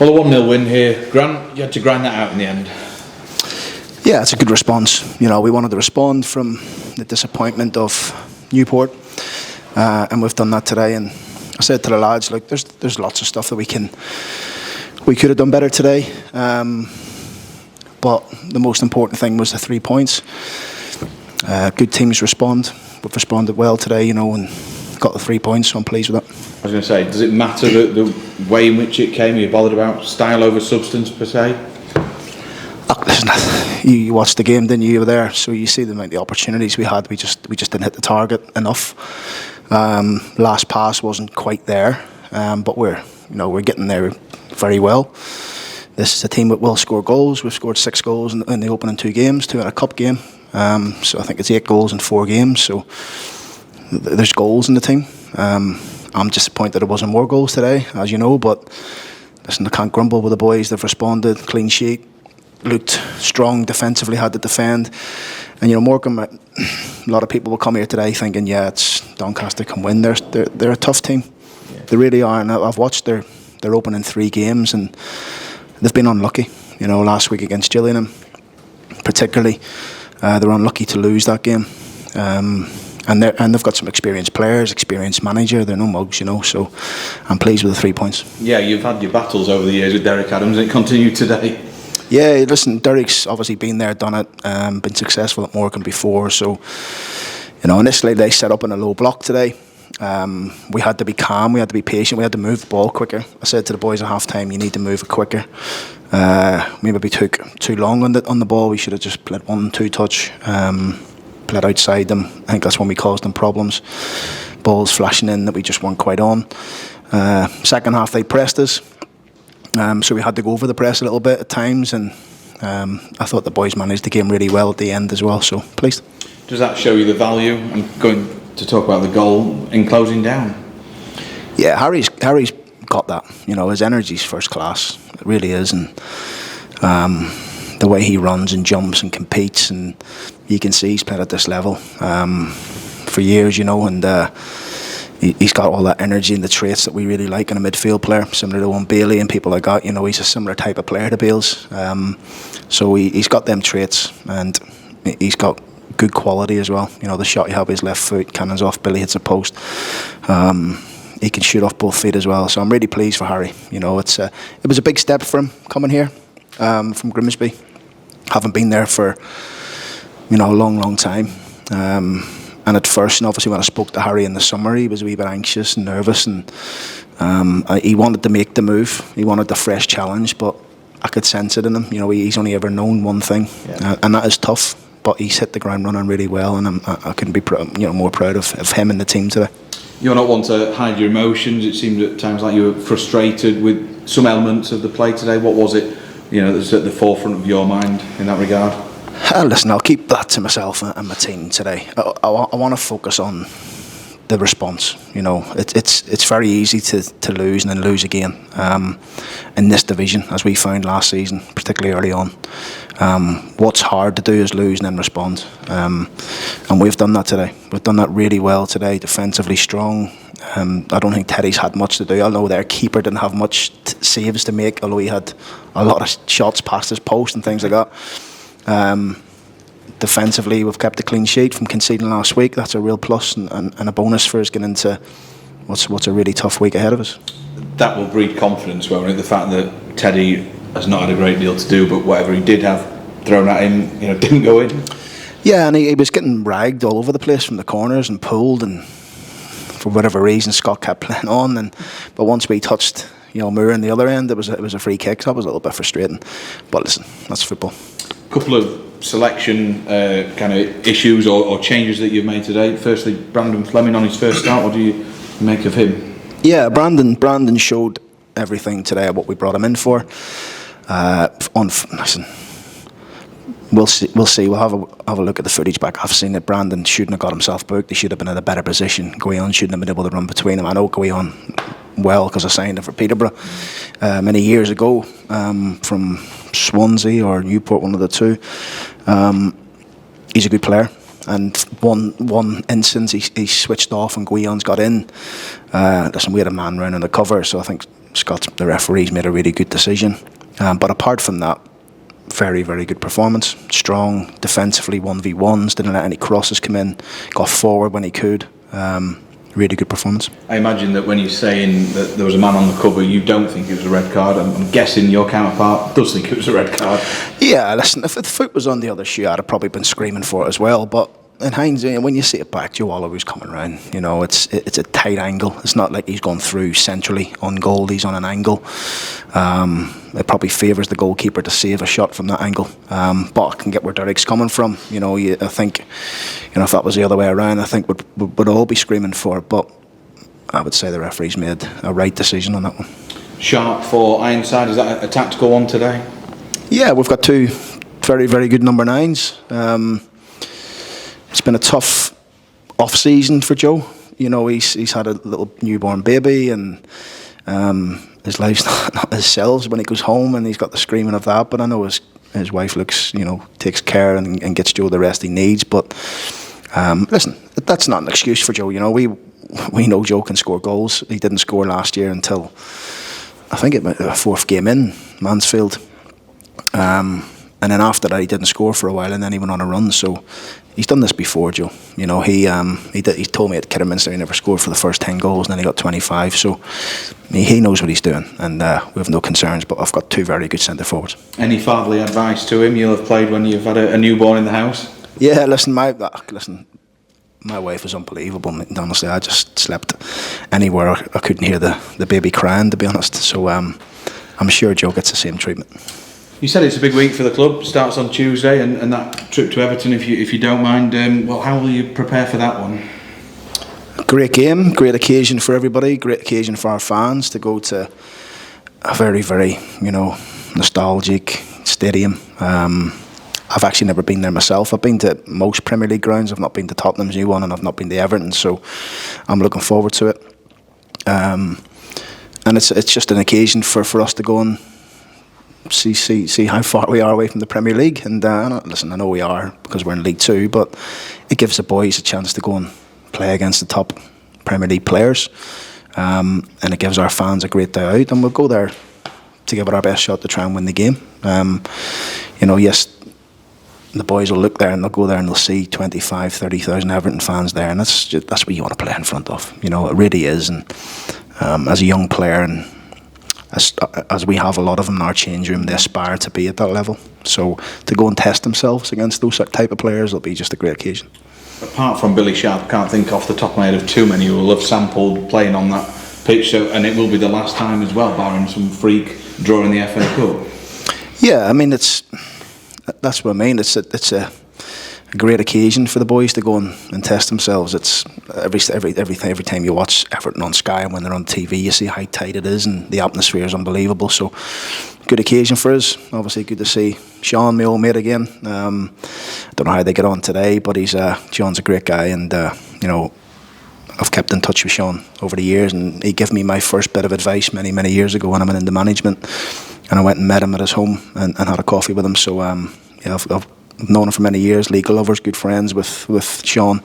Well, a 1-0 win here. Grant, you had to grind that out in the end. Yeah, it's a good response. You know, we wanted to respond from the disappointment of Newport, and we've done that today. And I said to the lads, like, there's lots of stuff that we could have done better today. But the most important thing was the 3 points. Good teams respond. We've responded well today, you know, and got the 3 points, so I'm pleased with that. I was going to say, does it matter the way in which it came? Are you bothered about style over substance per se? Listen, you watched the game, didn't you? You were there, so you see the opportunities we had. We just didn't hit the target enough. Last pass wasn't quite there, but we're getting there very well. This is a team that will score goals. We've scored 6 goals in the opening 2 games, 2 in a cup game. So I think it's 8 goals in 4 games. So there's goals in the team. I'm disappointed there wasn't more goals today, as you know. But listen, I can't grumble with the boys. They've responded, clean sheet, looked strong defensively, had to defend. And you know, Morecambe, a lot of people will come here today thinking, yeah, it's Doncaster can win. They're a tough team. Yeah. They really are. And I've watched their opening 3 games, and they've been unlucky. You know, last week against Gillingham, particularly, they were unlucky to lose that game. And they've got some experienced players, experienced manager. They're no mugs, you know. So I'm pleased with the 3 points. Yeah, you've had your battles over the years with Derek Adams, and it continued today. Yeah, listen, Derek's obviously been there, done it, been successful at Morecambe before. So, you know, initially they set up in a low block today. We had to be calm, we had to be patient, we had to move the ball quicker. I said to the boys at half time, you need to move it quicker. We maybe took too long on the ball. We should have just played 1-2 touch, played outside them. I think that's when we caused them problems. Balls flashing in that we just weren't quite on. Second half they pressed us, so we had to go over the press a little bit at times, and I thought the boys managed the game really well at the end as well, so pleased. Does that show you the value? I'm going to talk about the goal in closing down. Yeah, Harry's got that. You know, his energy's first class. It really is, and the way he runs and jumps and competes, and you can see he's played at this level for years, you know, and he's got all that energy and the traits that we really like in a midfield player, similar to Owen Bailey and people like that. You know, he's a similar type of player to Bales, so he's got them traits, and he's got good quality as well. You know, the shot he had with his left foot, cannons off, Billy hits a post. He can shoot off both feet as well, so I'm really pleased for Harry. You know, it was a big step for him coming here from Grimsby. Haven't been there for, you know, a long time. And at first, and obviously when I spoke to Harry in the summer, he was a wee bit anxious and nervous, and he wanted to make the move. He wanted the fresh challenge, but I could sense it in him. You know, he's only ever known one thing, and that is tough. But he's hit the ground running really well, and I couldn't be more proud of him and the team today. You're not one to hide your emotions. It seemed at times like you were frustrated with some elements of the play today. What was it, you know, that's at the forefront of your mind in that regard? Listen, I'll keep that to myself and my team today. I want to focus on the response. You know, it's very easy to lose and then lose again in this division, as we found last season, particularly early on. What's hard to do is lose and then respond, and we've done that today. We've done that really well today, defensively strong. I don't think Teddy's had much to do. I know their keeper didn't have much saves to make, although he had a lot of shots past his post and things like that. Defensively, we've kept a clean sheet from conceding last week. That's a real plus and a bonus for us getting into what's a really tough week ahead of us. That will breed confidence, won't it? The fact that Teddy has not had a great deal to do, but whatever he did have thrown at him, you know, didn't go in. Yeah, and he was getting ragged all over the place from the corners and pulled, and for whatever reason Scott kept playing on. But once we touched, you know, Moore on the other end, it was a free kick. So that was a little bit frustrating. But listen, that's football. A couple of selection kind of issues or changes that you've made today. Firstly, Brandon Fleming on his first start. What do you make of him? Yeah, Brandon showed everything today of what we brought him in for. Listen, we'll see. We'll have a look at the footage back. I've seen that Brandon shouldn't have got himself booked. He should have been in a better position. Guion shouldn't have been able to run between them. I know Guion well because I signed him for Peterborough many years ago from Swansea or Newport, one of the two. He's a good player, and one instance he switched off and Guion's got in. Listen, we had a man round on the cover, so I think the referees made a really good decision. But apart from that, very, very good performance. Strong defensively, 1v1s, didn't let any crosses come in, got forward when he could. Really good performance. I imagine that when you're saying that there was a man on the cover, you don't think it was a red card. I'm guessing your counterpart does think it was a red card. Yeah, listen, if the foot was on the other shoe, I'd have probably been screaming for it as well. But in hindsight, when you see it back, Joe Oliver's coming round. You know, it's a tight angle. It's not like he's gone through centrally on goal. He's on an angle. It probably favours the goalkeeper to save a shot from that angle. But I can get where Derek's coming from. You know, I think, you know, if that was the other way around, I think would all be screaming for it. But I would say the referee's made a right decision on that one. Sharp for Ironside. Is that a tactical one today? Yeah, we've got two very, very good number 9s. It's been a tough off-season for Joe. You know, he's had a little newborn baby, and his life's not his selves when he goes home, and he's got the screaming of that. But I know his wife takes care and gets Joe the rest he needs. But listen, that's not an excuse for Joe. You know, we know Joe can score goals. He didn't score last year until I think it was the 4th game in Mansfield. And then after that, he didn't score for a while, and then he went on a run. So he's done this before, Joe. You know, he told me at Kidderminster he never scored for the first 10 goals, and then he got 25. So he knows what he's doing, and we have no concerns. But I've got two very good centre forwards. Any fatherly advice to him? You'll have played when you've had a newborn in the house. Yeah, listen, my wife was unbelievable. Honestly, I just slept anywhere I couldn't hear the baby crying, to be honest. So I'm sure Joe gets the same treatment. You said it's a big week for the club. Starts on Tuesday, and that trip to Everton, if you don't mind. Well, how will you prepare for that one? Great game, great occasion for everybody, great occasion for our fans to go to a very, very, nostalgic stadium. I've actually never been there myself. I've been to most Premier League grounds. I've not been to Tottenham's new one, and I've not been to Everton. So I'm looking forward to it. And it's just an occasion for us to go and see how far we are away from the Premier League. And listen, I know we are because we're in League 2, but it gives the boys a chance to go and play against the top Premier League players, and it gives our fans a great day out, and we'll go there to give it our best shot to try and win the game. Yes, the boys will look there and they'll go there and they'll see 25, 30,000 Everton fans there, and that's what you want to play in front of. It really is. And as a young player, and as we have a lot of them in our change room, they aspire to be at that level. So to go and test themselves against those type of players will be just a great occasion. Apart from Billy Sharp, I can't think off the top of my head of too many who will have sampled playing on that pitch. So, and it will be the last time as well, barring some freak drawing the FA Cup. Yeah, I mean that's what I mean. It's a great occasion for the boys to go and test themselves. It's every time you watch Everton on Sky, and when they're on TV, you see how tight it is, and the atmosphere is unbelievable. So, good occasion for us. Obviously, good to see Sean, my old mate, again. Don't know how they get on today, but Sean's a great guy, and I've kept in touch with Sean over the years, and he gave me my first bit of advice many years ago when I went into management, and I went and met him at his home and had a coffee with him. So I've known him for many years, legal lovers, good friends with Sean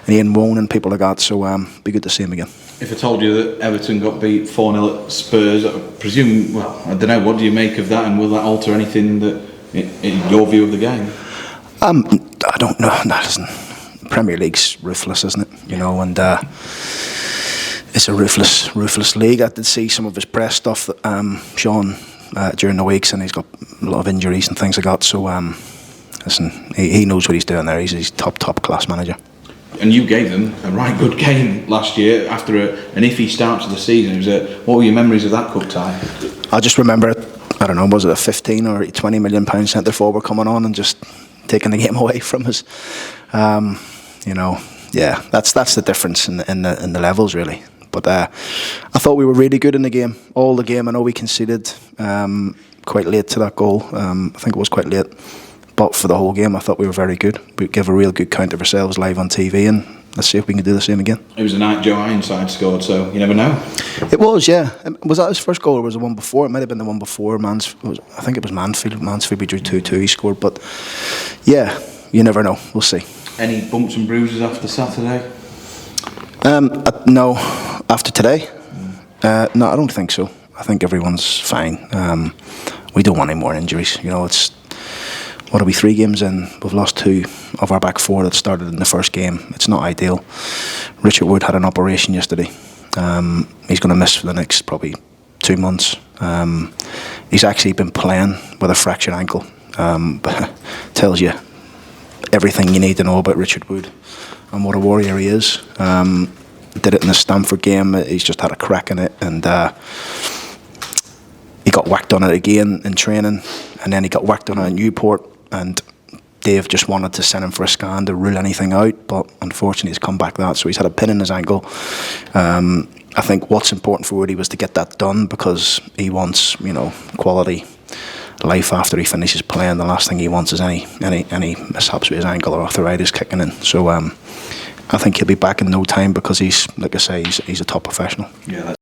and Ian Wone and people like that, so be good to see him again. If I told you that Everton got beat 4-0 at Spurs, I presume, I don't know, what do you make of that, and will that alter anything that in your view of the game? I don't know. No, listen, Premier League's ruthless, isn't it? And it's a ruthless league. I did see some of his press stuff that Sean during the weeks, and he's got a lot of injuries and things like that, so listen, he knows what he's doing there. He's top class manager. And you gave them a right good game last year after an iffy start to the season. What were your memories of that cup tie? I just remember, I don't know, was it a 15 or 20 million pound centre forward coming on and just taking the game away from us? Yeah, that's the difference in the levels, really. But I thought we were really good in the game. All the game, I know we conceded quite late to that goal. I think it was quite late. But for the whole game, I thought we were very good. We gave a real good count of ourselves live on TV, and let's see if we can do the same again. It was the night Joe Ironside scored, so you never know. It was, yeah. Was that his first goal, or was it one before? It might have been the one before. I think it was Mansfield. Mansfield, we drew 2-2, he scored. But yeah, you never know. We'll see. Any bumps and bruises after Saturday? No. After today? No, I don't think so. I think everyone's fine. We don't want any more injuries. You know, it's, what are we, 3 games in? We've lost 2 of our back 4 that started in the first game. It's not ideal. Richard Wood had an operation yesterday. He's going to miss for the next probably 2 months. He's actually been playing with a fractured ankle. Tells you everything you need to know about Richard Wood and what a warrior he is. Did it in the Stamford game. He's just had a crack in it, and he got whacked on it again in training, and then he got whacked on it at Newport, and Dave just wanted to send him for a scan to rule anything out, but unfortunately he's come back that, so he's had a pin in his ankle. I think what's important for Woody was to get that done, because he wants, you know, quality life after he finishes playing. The last thing he wants is any mishaps with his ankle or arthritis kicking in. So I think he'll be back in no time, because he's, like I say, he's a top professional. Yeah,